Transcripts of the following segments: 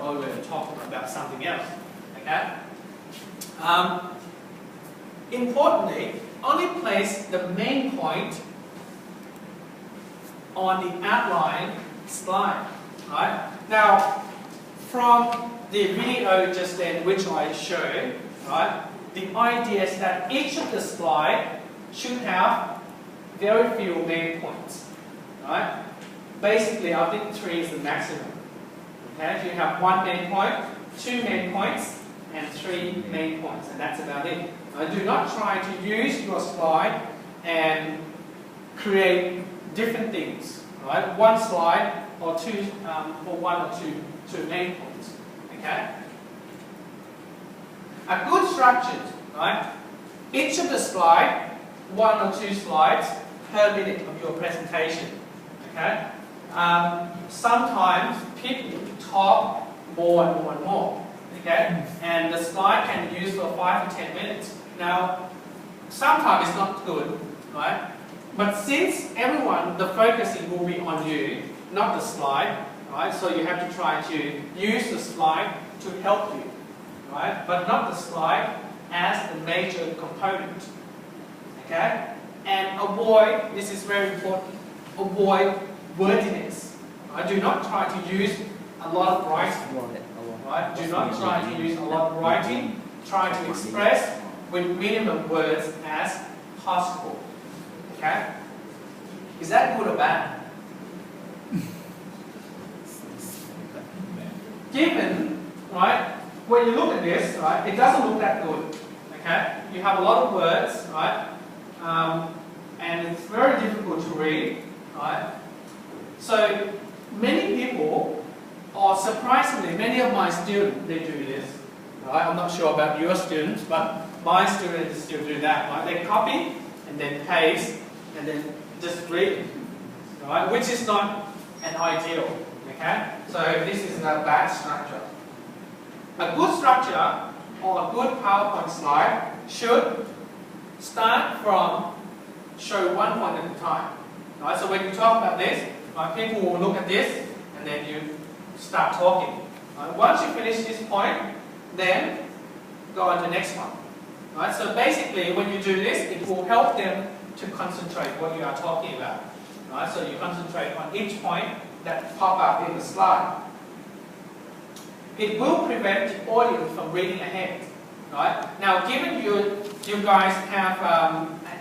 while we're talking about something else. Okay? Importantly, only place the main point on the outline slide. Right? Now, from the video just then, which I showed, right, the idea is that each of the slides should have very few main points. Right? Basically, I think 3 is the maximum. Okay? You have 1 main point, 2 main points, and 3 main points, and that's about it. Do not try to use your slide and create different things. Right? 1 slide or 2 for 1 or 2 main points. Okay? A good structure, right? Each of the slide, 1 or 2 slides per minute of your presentation. Okay? Sometimes people talk more and more and more. Okay? And the slide can be used for 5 to 10 minutes. Now, sometimes it's not good, right? But since everyone, the focusing will be on you, not the slide, right? So you have to try to use the slide to help you, right? But not the slide as the major component. Okay? And avoid, this is very important, avoid wordiness. Right? Do not try to use a lot of writing. Right? Do not try to use a lot of writing. Try to express with minimum words as possible. Okay? Is that good or bad? Given, right, when you look at this, right, it doesn't look that good. Okay? You have a lot of words, right? And it's very difficult to read, right? So many people, or surprisingly, many of my students, they do this. Right? I'm not sure about your students, but my students still do that. Right? They copy and then paste and then just read, right? Which is not an ideal. Okay? So this is a bad structure. A good structure or a good PowerPoint slide should start from show 1 point at a time. Right? So when you talk about this, right, people will look at this and then you start talking. Right? Once you finish this point, then go on to the next one. Right? So basically, when you do this, it will help them to concentrate what you are talking about. Right? So you concentrate on each point that pop up in the slide. It will prevent the audience from reading ahead. Right? Now, given you guys have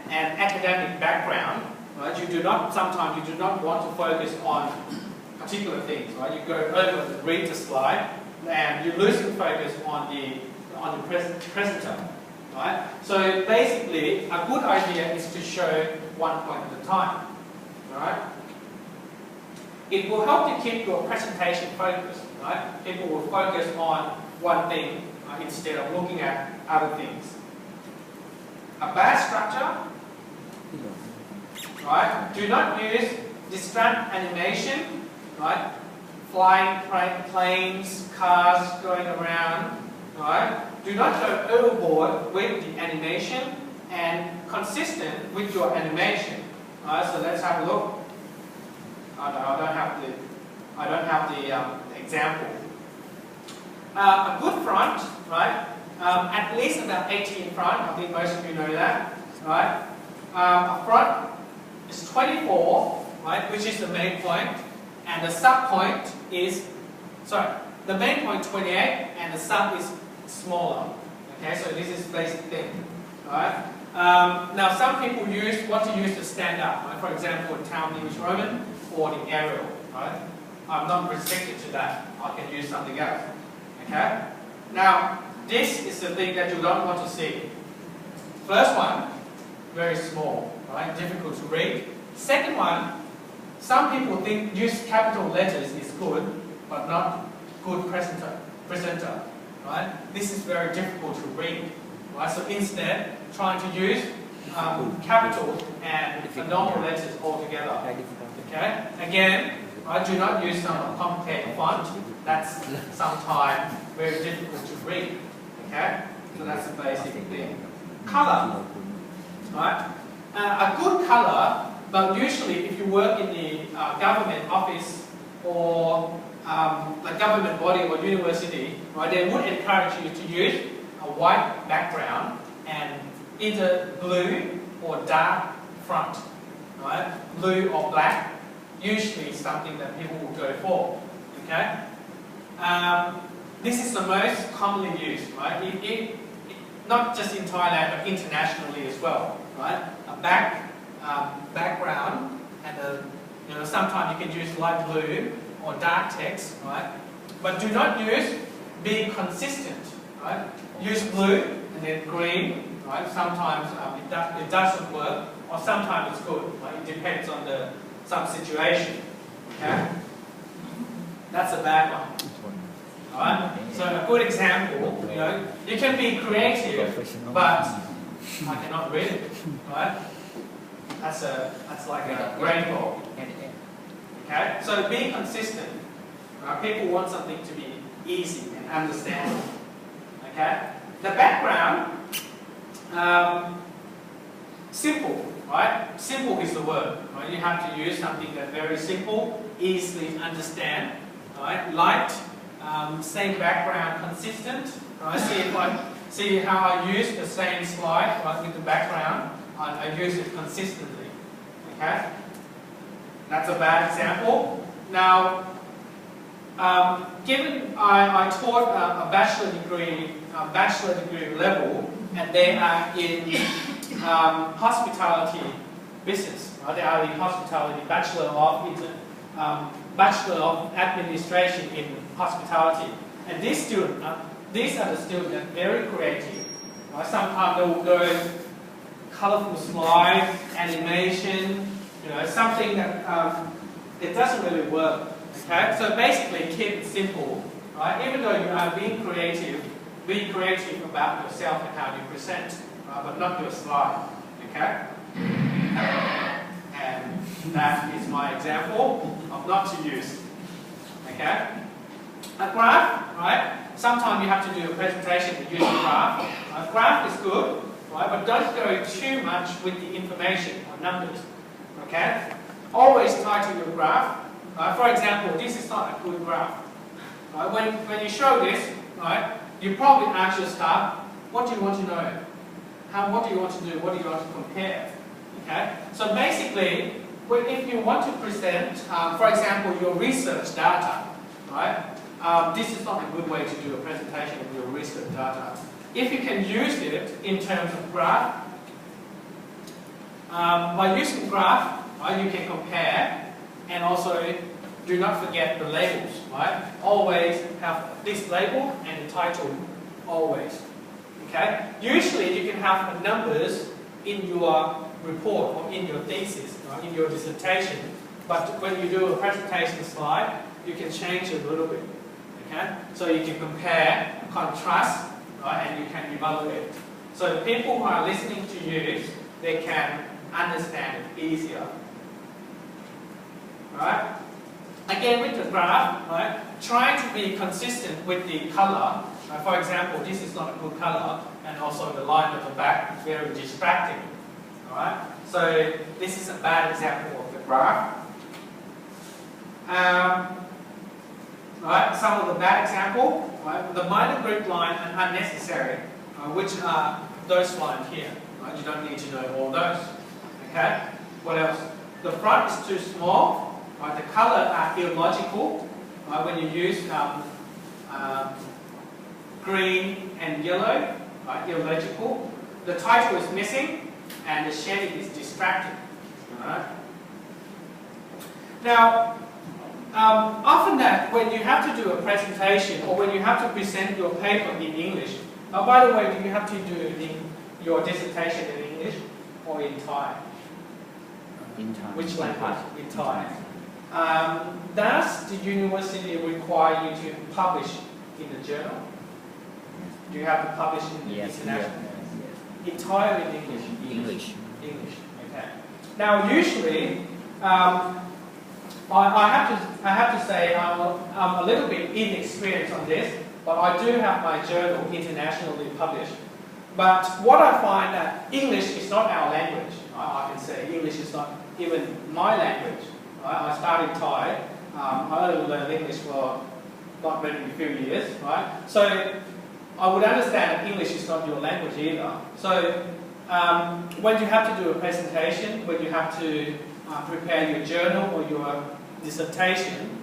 an academic background, right? Sometimes you do not want to focus on particular things. Right? You go over and read the slide, and you lose the focus on the presenter. Right? So basically, a good idea is to show 1 point at a time. Right? It will help you keep your presentation focused. Right? People will focus on one thing instead of looking at other things. A bad structure, right? Do not use distract animation, right? Flying planes, cars going around, right? Do not go overboard with the animation and consistent with your animation. Right? So let's have a look. I don't have the example. A good front, right? At least about 80 in front. I think most of you know that, right? A front is 24, right? Which is the main point, and the sub point is, the main point 28, and the sub is smaller. Okay, so this is basic thing, right? Now some people want to use the stand up, right? For example, Town English Roman or the Arial, right? I'm not restricted to that. I can use something else. Okay? Now, this is the thing that you don't want to see. First one, very small, right? Difficult to read. Second one, some people think use capital letters is good, but not good presenter, right? This is very difficult to read, right? So instead, trying to use capitals and normal letters altogether. Okay? Again, I do not use some complicated font. That's sometimes very difficult to read. Okay? So that's the basic thing. Color. Right? A good color, but usually if you work in the government office or the government body or university, right, they would encourage you to use a white background and either blue or dark front, right? Blue or black, usually something that people will go for. Okay. This is the most commonly used, right? Not just in Thailand, but internationally as well, right? A background and sometimes you can use light blue or dark text, right? But do not use be consistent, right? Use blue and then green, right? Sometimes it doesn't work, or sometimes it's good. Right? It depends on some situation. Okay, that's a bad one. Right? So a good example, you can be creative, but I cannot read it. Right? That's like a rainbow. Okay, so be consistent. Right? People want something to be easy and understandable. Okay, the background, simple. Right, simple is the word. Right, you have to use something that's very simple, easily understand. Right, light. Same background, consistent. Right? See how I use the same slide, right, with the background. I use it consistently. Okay, that's a bad example. Now, given I taught a bachelor degree level, and they are in hospitality business. Right? They are in hospitality, Bachelor of Administration in Hospitality. And these are the students that are very creative. Right? Sometimes they will go colorful slides, animation, something that it doesn't really work. Okay? So basically keep it simple. Right? Even though you are being creative, be creative about yourself and how you present, right? But not your slide. Okay? And that is my example of not to use. Okay? A graph, right? Sometimes you have to do a presentation and use a graph. A graph is good, right? But don't go too much with the information or numbers. Okay? Always tie to your graph. For example, this is not a good graph. Right? When you show this, right, you probably ask your staff, what do you want to know? What do you want to do? What do you want to compare? Okay? So basically, if you want to present, for example, your research data, right? This is not a good way to do a presentation of your research data. If you can use it in terms of graph, by using graph, right, you can compare, and also do not forget the labels, right? Always have this label and the title, always. Okay? Usually you can have the numbers in your report or in your thesis, right, in your dissertation, but when you do a presentation slide, you can change it a little bit. Okay? So you can compare, contrast, right, and you can evaluate. So the people who are listening to you, they can understand it easier. Right? Again, with the graph, right, try to be consistent with the color. For example, this is not a good color, and also the line at the back is very distracting. Alright? So this is a bad example of the graph. Right, some of the bad example, right, the minor Greek line and unnecessary, which are those lines here. Right? You don't need to know all those. Okay? What else? The front is too small. Right? The color are illogical. Right? When you use green and yellow, right? Illegible. The title is missing, and the shading is distracting. Right? Now, often that when you have to do a presentation or when you have to present your paper in English, by the way, do you have to do your dissertation in English or in Thai? In Thai. Which language? In Thai. Does the university require you to publish in the journal? Do you have to publish in the international? Yes. In Thai or in English? English. English. Okay. Now, usually, I have to say I'm a little bit inexperienced on this, but I do have my journal internationally published. But what I find that English is not our language. I can say English is not even my language. I studied Thai. I only learned English for not read in a few years, right? So I would understand that English is not your language either. So when you have to do a presentation, when you have to prepare your journal or your dissertation,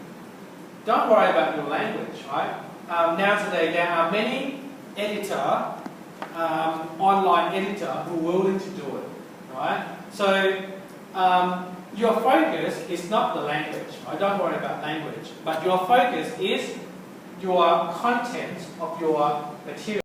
don't worry about your language, right? Now today there are many online editor who are willing to do it, right? So your focus is not the language, right? Don't worry about language, but your focus is your content of your material.